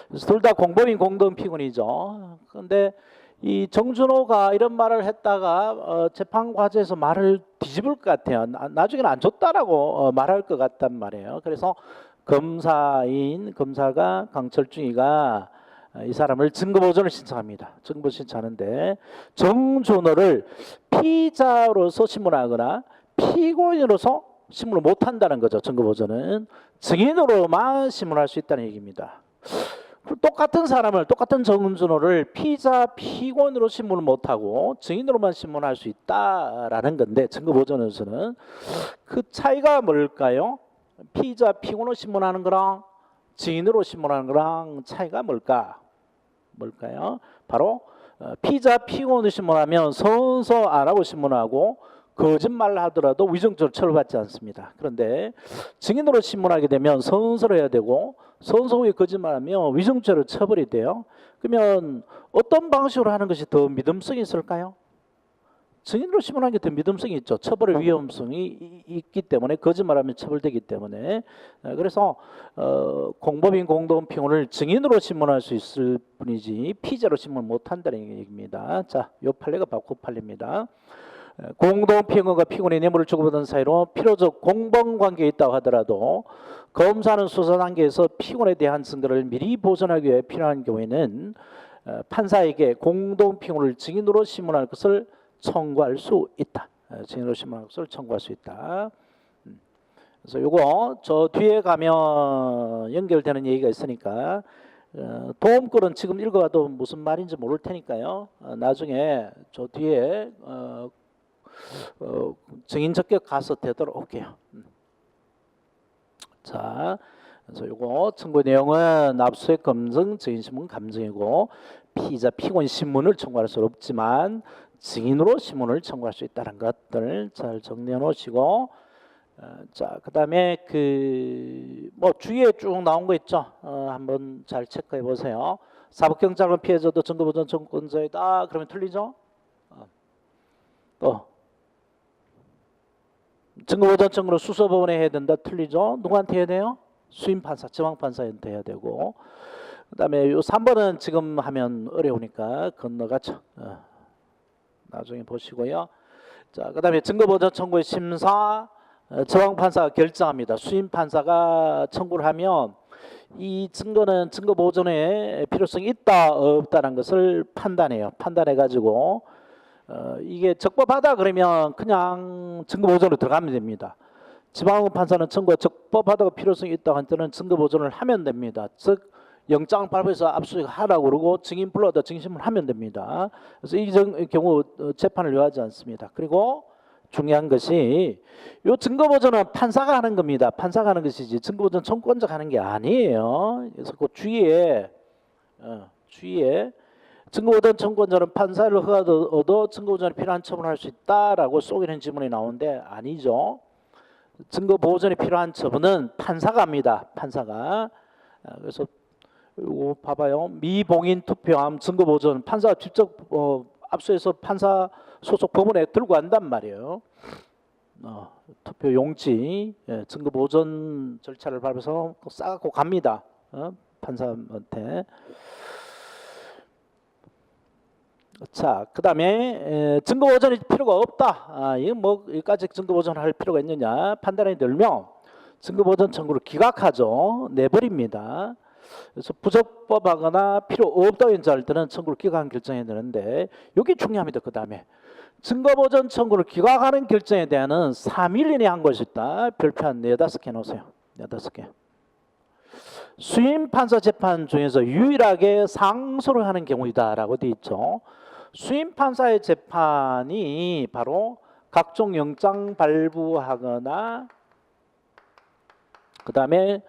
그래서 둘 다 공범인 공동 피고인이죠. 그런데 이 정준호가 이런 말을 했다가 재판 과정에서 말을 뒤집을 것 같아요. 나중에는 안 줬다라고 말할 것 같단 말이에요. 그래서 검사가 강철중이가 이 사람을 증거보존을 신청합니다. 증거보존 신청하는데 정준호를 피의자로서 신문하거나 피고인으로서 신문을 못한다는 거죠. 증거보존은 증인으로만 신문할 수 있다는 얘기입니다. 똑같은 사람을, 똑같은 정준호를 피의자, 피고인으로 신문을 못하고 증인으로만 신문할 수 있다라는 건데, 증거보존에서는 그 차이가 뭘까요? 피의자, 피고인으로 신문하는 거랑 증인으로 신문하는 거랑 차이가 뭘까요? 바로 피의자, 피고인으로 신문하면 선서 안 하고 신문하고 거짓말을 하더라도 위증죄로 처벌받지 않습니다. 그런데 증인으로 신문하게 되면 선서를 해야 되고 선서 후에 거짓말하면 위증죄로 처벌이 돼요. 그러면 어떤 방식으로 하는 것이 더 믿음성이 있을까요? 증인으로 신문하는 게 더 믿음성이 있죠. 처벌의 위험성이 있기 때문에, 거짓말하면 처벌되기 때문에. 그래서 공범인 공동 피고인을 증인으로 신문할 수 있을 뿐이지 피의자로 신문 못한다는 얘기입니다. 자, 요 판례가 바꾸 판례입니다. 공동 피고인과 피고인이 뇌물을 주고받은 사이로 필요적 공범 관계에 있다고 하더라도 검사는 수사 단계에서 피고인에 대한 증거를 미리 보존하기 위해 필요한 경우에는 판사에게 공동 피고인을 증인으로 신문할 것을 청구할 수 있다. 증인으로 신문할 것을 청구할 수 있다. 그래서 요거 저 뒤에 가면 연결되는 얘기가 있으니까 도움글은 지금 읽어봐도 무슨 말인지 모를 테니까요. 나중에 저 뒤에 증인 적격 가서 되도록 할게요. 자, 그래서 요거 청구 내용은 압수수색 검증, 증인신문 감증이고 피의자, 피고인 신문을 청구할 수 없지만 증인으로 신문을 청구할 수 있다는 것들 잘 정리해 놓으시고, 자, 그다음에 뭐 주위에 쭉 나온 거 있죠. 한번 잘 체크해 보세요. 사법경찰관 피해자도 증거보존 청구권자이다. 그러면 틀리죠? 또 증거보존 청구를 수서법원에 해야 된다. 틀리죠? 누구한테 해야 돼요? 수임판사, 지방판사한테 해야 되고. 그다음에 요 3번은 지금 하면 어려우니까 건너가죠. 나중에 보시고요. 자, 그다음에 증거보존 청구의 심사 지방판사가 결정합니다. 수임판사가 청구를 하면 이 증거는 증거보존에 필요성이 있다 없다는 것을 판단해요. 판단해 가지고 이게 적법하다 그러면 그냥 증거보존으로 들어가면 됩니다. 지방판사는 청구가 적법하다고 필요성이 있다고 할 때는 증거보존을 하면 됩니다. 즉 영장 발부해서 압수수색하라고 그러고 증인 불러다 증인신문 하면 됩니다. 그래서 이 경우 재판을 요하지 않습니다. 그리고 중요한 것이 이 증거보존은 판사가 하는 겁니다. 판사가 하는 것이지 증거보존 청구권자가 하는 게 아니에요. 그래서 그 주위에 증거보존 청구권자는 판사를 허가도 증거보존에 필요한 처분을 할 수 있다라고 속이는 지문이 나오는데 아니죠. 증거보존에 필요한 처분은 판사가 합니다. 판사가. 그래서 이거 봐봐요. 미봉인 투표함 증거보존 판사가 직접 압수해서 판사 소속 법원에 들고 간단 말이에요. 투표 용지, 증거 보전 절차를 밟아서 싸갖고 갑니다. 판사한테. 자, 그다음에 증거 보전이 필요가 없다. 이거 뭐 여기까지 증거 보전할 필요가 있느냐 판단이 들면 증거 보전 청구를 기각하죠. 내버립니다. 그래서 부적법하거나 필요 없다고 인정할 때는 청구를 기각하는 결정해야 되는데 여기 중요합니다. 그다음에 증거 보전 청구를 기각하는 결정에 대한은 3일 이내에 한 것이 있다. 별표 한 4-5개 놓으세요. 4-5개. 수임 판사 재판 중에서 유일하게 상소를 하는 경우이다라고 되어 있죠. 수임 판사의 재판이 바로 각종 영장 발부하거나 그다음에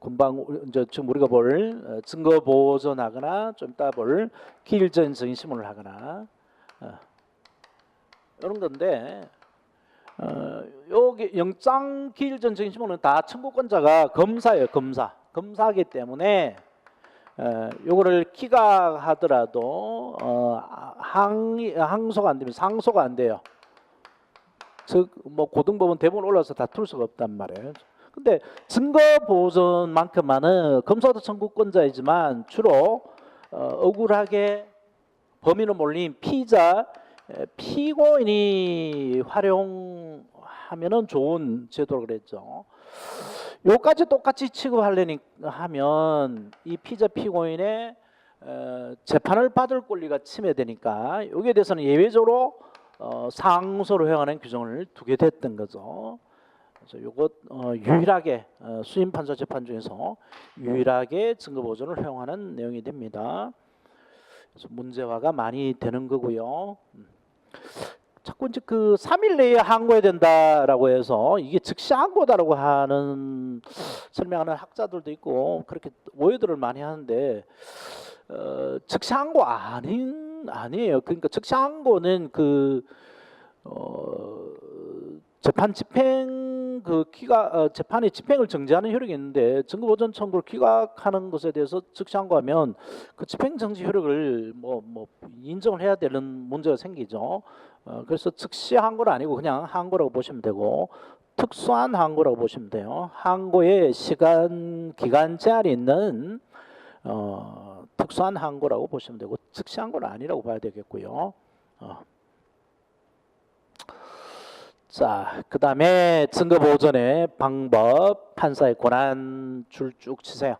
금방 이제 지금 우리가 볼 증거 보전하거나 좀 이따 볼 기일전 증인신문을 하거나 이런 건데 여기 영장 기일전 증인신문은 다 청구권자가 검사예요. 검사이기 때문에 요거를 기각하더라도 항소가 안 되면 상소가 안 돼요. 즉 뭐 고등법원 대법원 올라서 다툴 수가 없단 말이에요. 근데 증거 보전만큼만은 검사도 청구권자이지만 주로 억울하게 범인을 몰린 피의자 피고인이 활용하면은 좋은 제도로 그랬죠. 요까지 똑같이 취급하려니 하면 이 피의자 피고인의 재판을 받을 권리가 침해되니까 여기에 대해서는 예외적으로 상소를 허용하는 규정을 두게 됐던 거죠. 그래서 요것 유일하게 수임 판사 재판 중에서 유일하게 증거 보존을 허용하는 내용이 됩니다. 그래서 문제화가 많이 되는 거고요. 자꾸 이제 그 3일 내에 항고해야 된다라고 해서 이게 즉시 항고다라고 하는 설명하는 학자들도 있고 그렇게 오해들을 많이 하는데 즉시 항고 아니에요. 그러니까 즉시 항고는 그 재판 집행 그 재판의 집행을 정지하는 효력이 있는데 증거 보전 청구를 기각하는 것에 대해서 즉시 항고하면 그 집행 정지 효력을 뭐 인정을 해야 되는 문제가 생기죠. 그래서 즉시 항고는 아니고 그냥 항고라고 보시면 되고 특수한 항고라고 보시면 돼요. 항고에 시간 기간 제한이 있는 특수한 항고라고 보시면 되고 즉시 항고는 아니라고 봐야 되겠고요. 자, 그 다음에 증거 보존의 방법, 판사의 권한 줄 쭉 치세요.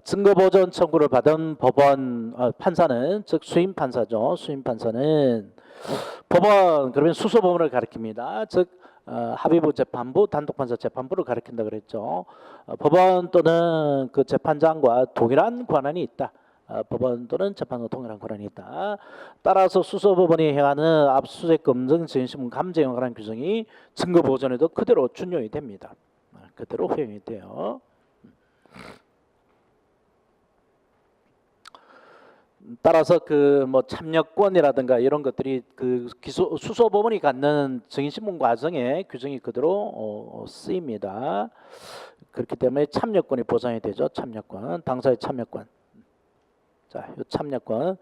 증거 보존 청구를 받은 법원 판사는 즉 수임 판사죠. 수임 판사는 법원 그러면 수소 법원을 가리킵니다. 즉 합의부 재판부, 단독판사 재판부를 가리킨다 그랬죠. 법원 또는 그 재판장과 동일한 권한이 있다. 법원 또는 재판과 동일한 권한이 있다. 따라서 수소법원이 행하는 압수수색, 검증, 증인신문, 감정에 관한 규정이 증거 보존에도 그대로 준용이 됩니다. 그대로 허용이 돼요. 따라서 그 뭐 참여권이라든가 이런 것들이 그 수소법원이 갖는 증인신문 과정에 규정이 그대로 쓰입니다. 그렇기 때문에 참여권이 보장이 되죠. 참여권, 당사의 참여권. 자, 이 참여권,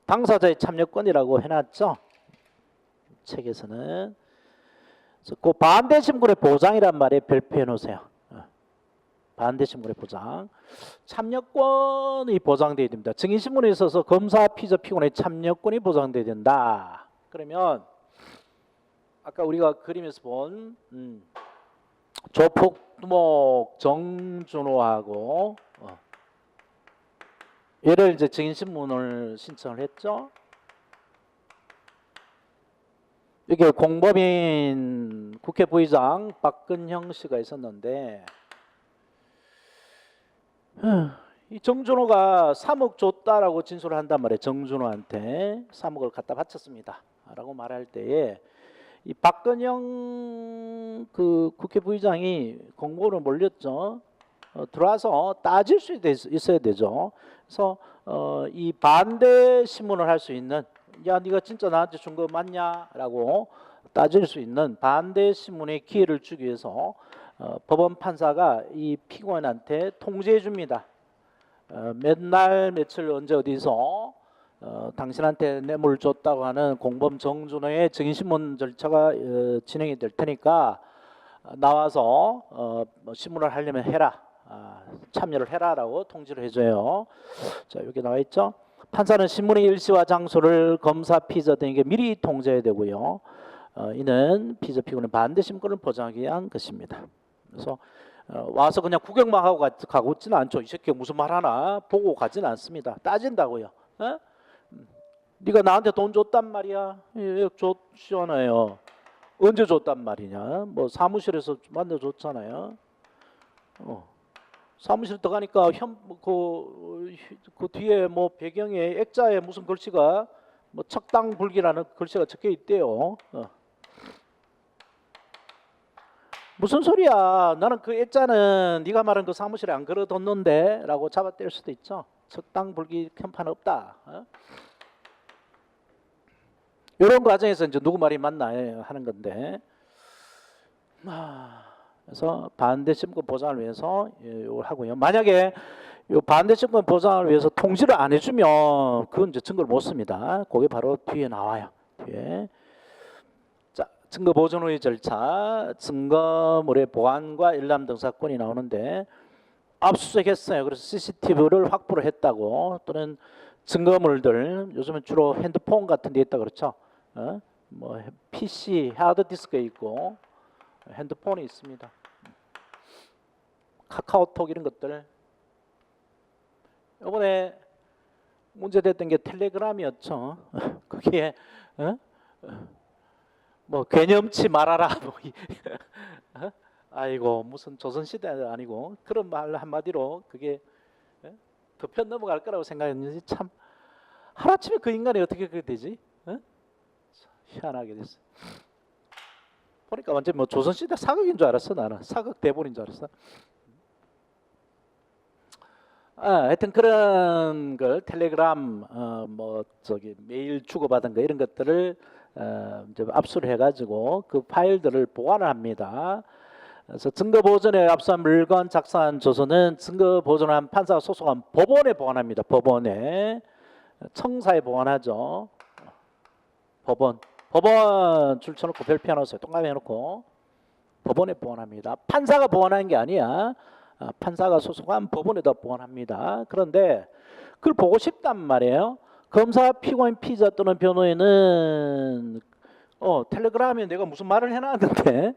당사자의 참여권이라고 해놨죠. 책에서는. 그래서 그 반대 신문의 보장이란 말에 별표해 놓으세요. 반대 신문의 보장. 참여권이 보장되어야 됩니다. 증인 신문에 있어서 검사, 피의자, 피고인의 참여권이 보장되어야 된다. 그러면 아까 우리가 그림에서 본 조폭두목 정준호하고 얘를 이제 증인신문을 신청을 했죠. 이게 공범인 국회 부의장 박근형 씨가 있었는데 이 정준호가 3억 줬다라고 진술을 한단 말이에요. 정준호한테 3억을 갖다 바쳤습니다. 라고 말할 때에 이 박근형 그 국회 부의장이 공범으로 몰렸죠. 들어와서 따질 수 있어야 되죠. 그래서 이 반대 신문을 할 수 있는 야 네가 진짜 나한테 준 거 맞냐라고 따질 수 있는 반대 신문의 기회를 주기 위해서 법원 판사가 이 피고인한테 통지해 줍니다. 몇 날 며칠 언제 어디서 당신한테 뇌물 줬다고 하는 공범 정준호의 증인신문 절차가 진행이 될 테니까 나와서 뭐 신문을 하려면 해라, 참여를 해라라고 통지를 해줘요. 자, 여기 나와 있죠. 판사는 신문의 일시와 장소를 검사, 피의자 등에게 미리 통지해야 되고요. 이는 피의자, 피고인의 반대 심권을 보장하기 위한 것입니다. 그래서 와서 그냥 구경만 하고 가고 있지는 않죠. 이 새끼가 무슨 말 하나 보고 가지는 않습니다. 따진다고요. 어? 네가 나한테 돈 줬단 말이야. 예, 줬잖아요. 언제 줬단 말이냐. 뭐 사무실에서 만나줬잖아요. 사무실 들어가니까 그 뒤에 뭐 배경에 액자에 무슨 글씨가 뭐 척당불기라는 글씨가 적혀 있대요. 무슨 소리야? 나는 그 액자는 네가 말한 그 사무실에 안 걸어뒀는데라고 잡아뗄 수도 있죠. 척당불기 편판 없다. 이런 과정에서 이제 누구 말이 맞나 하는 건데, 그래서 반대 심권 보장을 위해서 이걸 하고요. 만약에 이 반대 심권 보장을 위해서 통지를 안 해주면 그건 이제 증거를 못 씁니다. 그게 바로 뒤에 나와요. 뒤에. 자, 증거 보존 후의 절차, 증거물의 보안과 일람 등사건이 나오는데 압수수색했어요. 그래서 CCTV를 확보를 했다고, 또는 증거물들 요즘은 주로 핸드폰 같은 데 있다 그렇죠. 뭐 PC 하드디스크에 있고 핸드폰이 있습니다. 카카오톡 이런 것들. 이번에 문제됐던 게 텔레그램이었죠. 거기에 뭐 개념치 말아라 뭐 아이고 무슨 조선시대 아니고 그런 말 한마디로 그게 덮여 넘어갈 거라고 생각했는지 참 하루아침에 그 인간이 어떻게 그렇게 되지? 희한하게 됐어. 보니까 완전 뭐 조선시대 사극인 줄 알았어. 나는 사극 대본인 줄 알았어. 하여튼 그런 걸 텔레그램 뭐 저기 메일 주고받은 거 이런 것들을 이제 압수를 해가지고 그 파일들을 보관을 합니다. 그래서 증거 보존에 압수한 물건, 작성한 조서는 증거 보존한 판사가 소속한 법원에 보관합니다. 법원에, 청사에 보관하죠. 법원 줄쳐놓고 별표 해놓으세요. 동그라미 해놓고 법원에 보관합니다. 판사가 보관하는 게 아니야. 판사가 소속한 법원에다 보관합니다. 그런데 그걸 보고 싶단 말이에요. 검사, 피고인, 피의자 또는 변호인은 텔레그램에 내가 무슨 말을 해놨는데,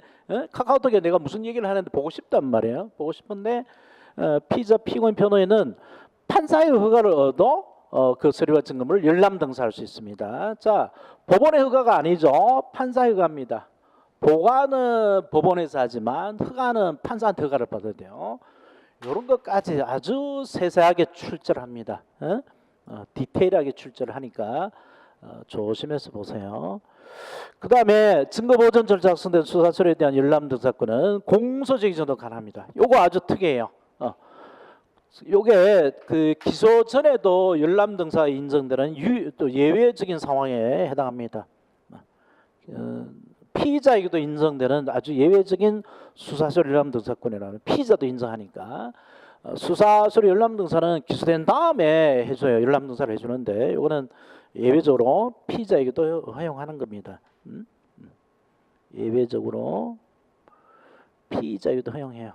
카카오톡에 내가 무슨 얘기를 하는데 보고 싶단 말이에요. 보고 싶은데 피의자, 피고인, 변호인은 판사의 허가를 얻어 그 서류와 증거물을 열람 등사할 수 있습니다. 자, 법원의 허가가 아니죠. 판사의 허가입니다. 보관은 법원에서 하지만 허가는 판사한테 허가를 받아야 돼요. 이런 것까지 아주 세세하게 출제를 합니다. 디테일하게 출제를 하니까 조심해서 보세요. 그 다음에 증거보존 절차 작성된 수사서류에 대한 열람 등사건은 공소제기 정도 가능합니다. 요거 아주 특이해요. 요게 그 기소 전에도 열람 등사가 인정되는 또 예외적인 상황에 해당합니다. 피의자에게도 인정되는 아주 예외적인 수사서류 열람 등사건이라는, 피의자도 인정하니까 수사서류 열람 등사는 기소된 다음에 해줘요. 열람 등사를 해주는데 이거는 예외적으로 피의자에게도 허용하는 겁니다. 예외적으로 피의자에게도 허용해요.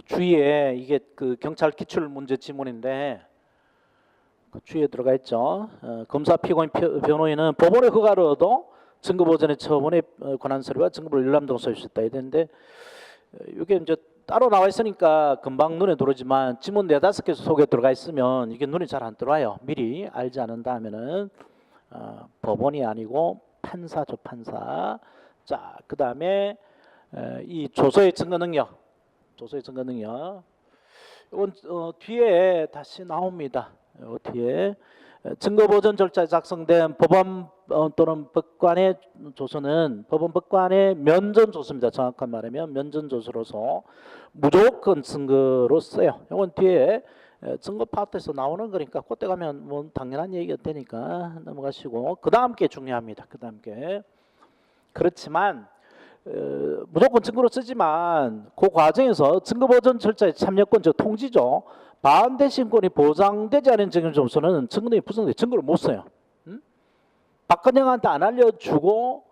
주의에 이게 그 경찰 기출 문제 지문인데 그 주의에 들어가 있죠. 검사, 피고인, 변호인은 법원의 허가를 얻어 증거보존의 처분에 관한 서류와 증거물 열람 등을 수 있다 이랬는데, 이게 이제 따로 나와 있으니까 금방 눈에 들어오지만 지문 4-5개 속에 들어가 있으면 이게 눈에 잘 안 들어와요. 미리 알지 않는다면은 법원이 아니고 판사죠, 판사. 자, 그 다음에 이 조서의 증거 능력, 조서의 증거 능력. 이건 뒤에 다시 나옵니다. 뒤에 증거보존 절차에 작성된 법원 또는 법관의 조서는 법원 법관의 면전 조서입니다. 정확한 말하면 면전 조서로서 무조건 증거로 써요. 이건 뒤에 증거 파트에서 나오는 거니까 그때 가면 뭐 당연한 얘기가 되니까 넘어가시고, 그 다음 게 중요합니다. 그 다음 게. 그렇지만 무조건 증거로 쓰지만 그 과정에서 증거보전 절차의 참여권, 즉 통지죠. 반대 신권이 보장되지 않은 증거조서는 증거등이 부정돼 증거를 못 써요. 박근영한테 안 알려주고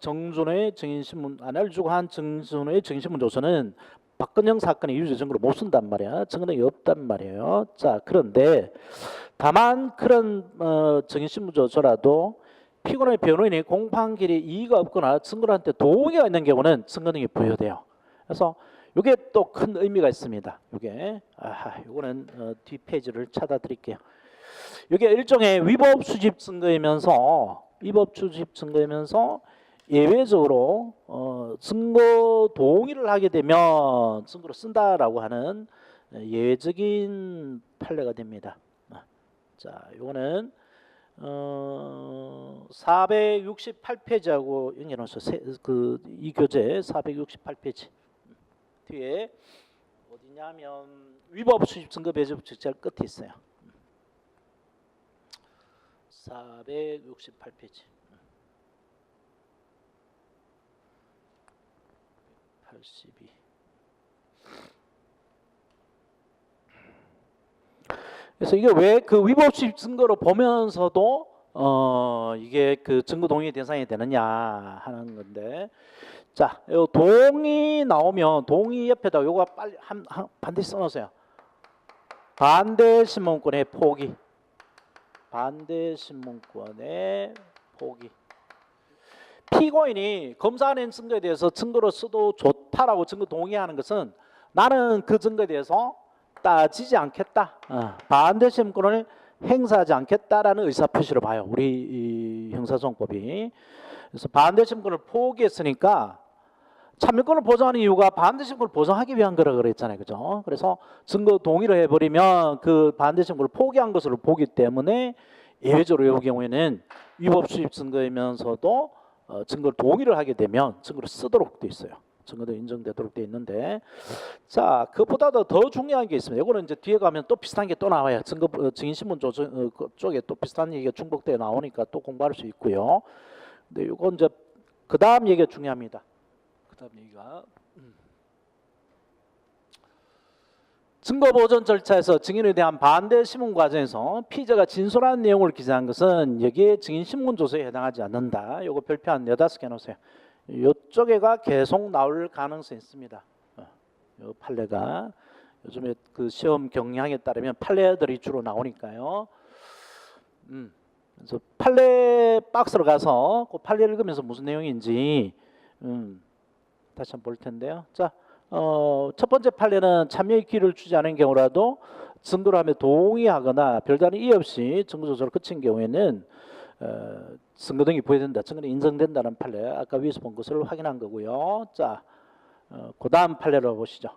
정준호의 증인신문 안 알려주고 한 정준호의 증인신문조서는 박근영 사건의 유죄 증거를 못 쓴단 말이야. 증거등이 없단 말이에요. 자, 그런데 다만 그런 증인신문조서라도 피고인의 변호인이 공판길에 이의가 없거나 증거한테 동의가 있는 경우는 증거등이 부여돼요. 그래서 이게 또 큰 의미가 있습니다. 이게 이거는 뒷페이지를 찾아드릴게요. 이게 일종의 위법 수집 증거이면서 예외적으로 증거 동의를 하게 되면 증거로 쓴다라고 하는 예외적인 판례가 됩니다. 자, 이거는 468페이지하고 연결해서 이 교재 468페이지 뒤에 어디냐면 위법 수집 증거 배제법 적절 끝에 있어요. 468페이지 82. 그래서 이게 왜 그 위법 수집 증거로 보면서도 이게 그 증거 동의 대상이 되느냐 하는 건데, 자, 요 동의 나오면 동의 옆에다 요거 빨리 반드시 써놓으세요. 반대 신문권의 포기. 반대 신문권의 포기. 피고인이 검사가 낸 증거에 대해서 증거로 써도 좋다라고 증거 동의하는 것은 나는 그 증거에 대해서 따지지 않겠다. 반대 신문권을 행사하지 않겠다라는 의사표시로 봐요. 우리 이 형사소송법이. 그래서 반대 신문권을 포기했으니까 참여권을 보장하는 이유가 반대 신문권을 보장하기 위한 거라 그랬잖아요. 그죠? 그래서 증거 동의를 해버리면 그 반대 신문권을 포기한 것으로 보기 때문에 예외적으로 이 경우에는 위법 수집 증거이면서도 증거를 동의를 하게 되면 증거를 쓰도록 돼 있어요. 증거도 인정되도록 돼 있는데, 자, 그보다도 더 중요한 게 있습니다. 이거는 이제 뒤에 가면 또 비슷한 게 또 나와요. 증인신문 쪽에 또 비슷한 얘기가 중복되어 나오니까 또 공부할 수 있고요. 근데 이건 이제 그 다음 얘기가 중요합니다. 그 다음 얘기가 증거 보전 절차에서 증인에 대한 반대 신문 과정에서 피의자가 진술한 내용을 기재한 것은 여기에 증인 신문 조서에 해당하지 않는다. 요거 별표 한 4-5개 놓으세요. 이쪽에가 계속 나올 가능성이 있습니다. 요 판례가 요즘에 그 시험 경향에 따르면 판례들이 주로 나오니까요. 그래서 판례 박스로 가서 그 판례를 읽으면서 무슨 내용인지 다시 한번 볼 텐데요. 자, 첫 번째 판례는 참여의 기회를 주지 않은 경우라도 증거를 하며 동의하거나 별다른 이의 없이 증거 조사를 거친 경우에는 증거 등이 부여된다, 증거는 인정된다는 판례, 아까 위에서 본 것을 확인한 거고요. 자, 그 다음 판례로 보시죠.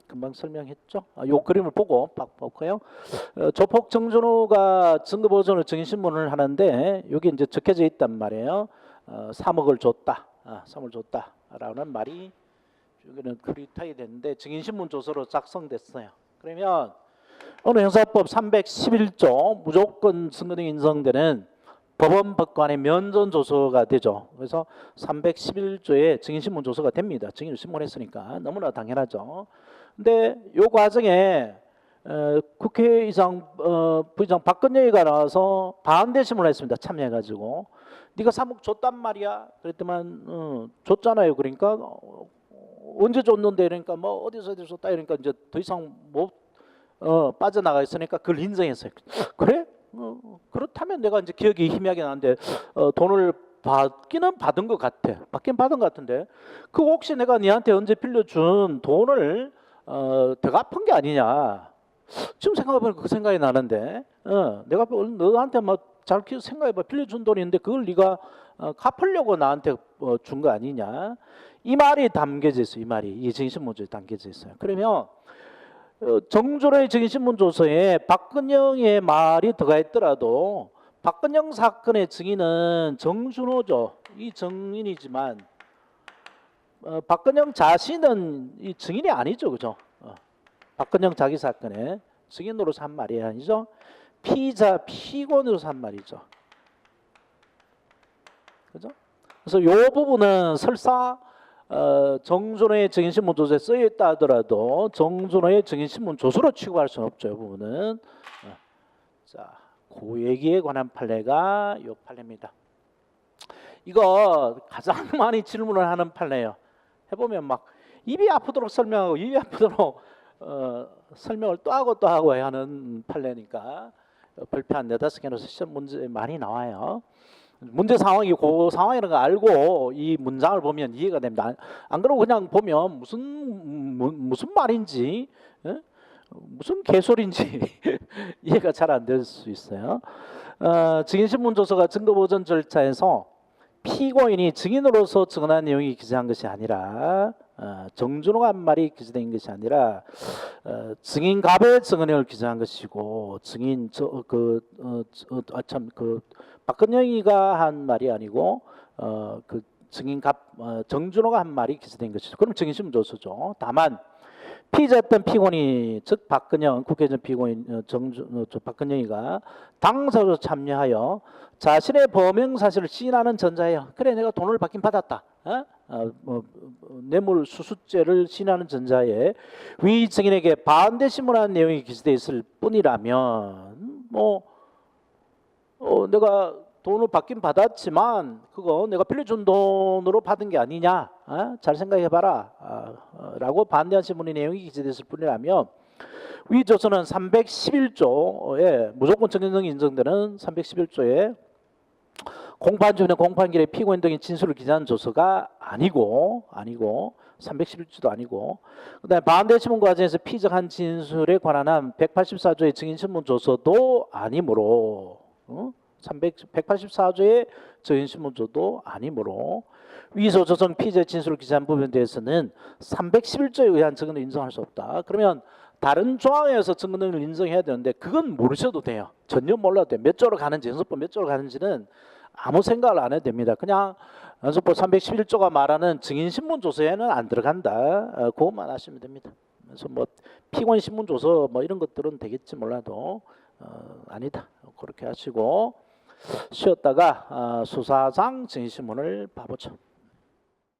금방 설명했죠. 요 그림을 보고 볼까요? 조폭 정준호가 증거 보존을 증인신문을 하는데 여기 이제 적혀져 있단 말이에요. 3억을 줬다, 3억을 줬다라는 말이 여기는 크리타이 됐는데 증인신문 조서로 작성됐어요. 그러면 오늘 형사법 311조 무조건 증거 등이 인정되는 법원 법관의 면전 조서가 되죠. 그래서 311조에 증인신문 조서가 됩니다. 증인을 신문했으니까 너무나 당연하죠. 근데 요 과정에 국회의장 부의장 박근영이가 나와서 반대 신문을 했습니다. 참여해가지고 네가 3억 줬단 말이야. 그랬더만 줬잖아요. 그러니까 언제 줬는데, 그러니까 뭐 어디서 줬다, 그러니까 이제 더 이상 못 빠져나가 있으니까 그걸 인정했어요. 그래? 그렇다면 내가 이제 기억이 희미하게 나는데 돈을 받기는 받은 것 같아. 받긴 받은 것 같은데 그 혹시 내가 니한테 언제 빌려준 돈을 더 갚은 게 아니냐. 지금 생각해보니까 그 생각이 나는데 내가 너한테 뭐 잘 생각해봐 빌려준 돈이 있는데 그걸 네가 갚으려고 나한테 준 거 아니냐. 이 말이 담겨져 있어요. 이 말이 이 증인신문조에 담겨져 있어요. 그러면 정준호의 증인신문조서에 박근영의 말이 들어가 있더라도 박근영 사건의 증인은 정준호죠. 이 증인이지만 박근영 자신은 이 증인이 아니죠. 그죠? 박근영 자기 사건에 증인으로서 한 말이 아니죠. 피의자 피고인으로서 한 말이죠. 그죠? 그래서 이 부분은 설사 정준호의 증인신문 조서에 쓰여 있다 하더라도 정준호의 증인신문 조서로 취급할 수는 없죠. 이 부분은. 자, 그 얘기에 관한 판례가 이 판례입니다. 이거 가장 많이 질문을 하는 판례예요. 해보면 막 입이 아프도록 설명하고 입이 아프도록 설명을 또 하고 해야 하는 판례니까 별표 한 4-5개는 시험 문제 많이 나와요. 문제 상황이 그 상황이라는 거 알고 이 문장을 보면 이해가 됩니다. 안 그러고 그냥 보면 무슨 말인지 무슨 개소리인지 이해가 잘 안 될 수 있어요. 증인신문 조서가 증거보전 절차에서 피고인이 증인으로서 증언한 내용이 기재한 것이 아니라 정준호가 한 말이 기재된 것이 아니라 증인갑의 증언을 기재한 것이고 증인 박근영이가 한 말이 아니고 그 증인갑 정준호가 한 말이 기재된 것이죠. 그럼 증인신문 조서죠. 다만 피의자였던 피고인이 즉 박근영 국회의원 피고인 박근영이가 당사로 참여하여 자신의 범행 사실을 시인하는 전자예요. 그래 내가 돈을 받긴 받았다. 뇌물 수수죄를 시인하는 전자에 위 증인에게 반대 신문한 내용이 기재되어 있을 뿐이라면 내가 돈을 받긴 받았지만 그거 내가 빌려준 돈으로 받은 게 아니냐 잘 생각해봐라 라고 반대한 신문의 내용이 기재됐을 뿐이라면 위 조서는 311조에 무조건 증인 등이 인정되는 311조에 공판 중에 공판길에 피고인 등의 진술을 기재한 조서가 아니고 311조도 아니고 그다음에 반대 신문 과정에서 피적한 진술에 관한 한 184조의 증인신문 조서도 아니므로 184조의 증인신문조도 아니므로 위조 조성 피의자 진술을 기재한 부분에 대해서는 311조에 의한 증언을 인정할 수 없다. 그러면 다른 조항에서 증언을 인정해야 되는데 그건 모르셔도 돼요. 전혀 몰라도 돼요. 몇 조로 가는지 연습법 몇 조로 가는지는 아무 생각을 안 해도 됩니다. 그냥 연습법 311조가 말하는 증인신문 조서에는 안 들어간다. 그것만 아시면 됩니다. 그래서 뭐 피고인 신문 조서 뭐 이런 것들은 되겠지 몰라도 아니다. 그렇게 하시고 쉬었다가 수사상 증인신문을 봐보죠.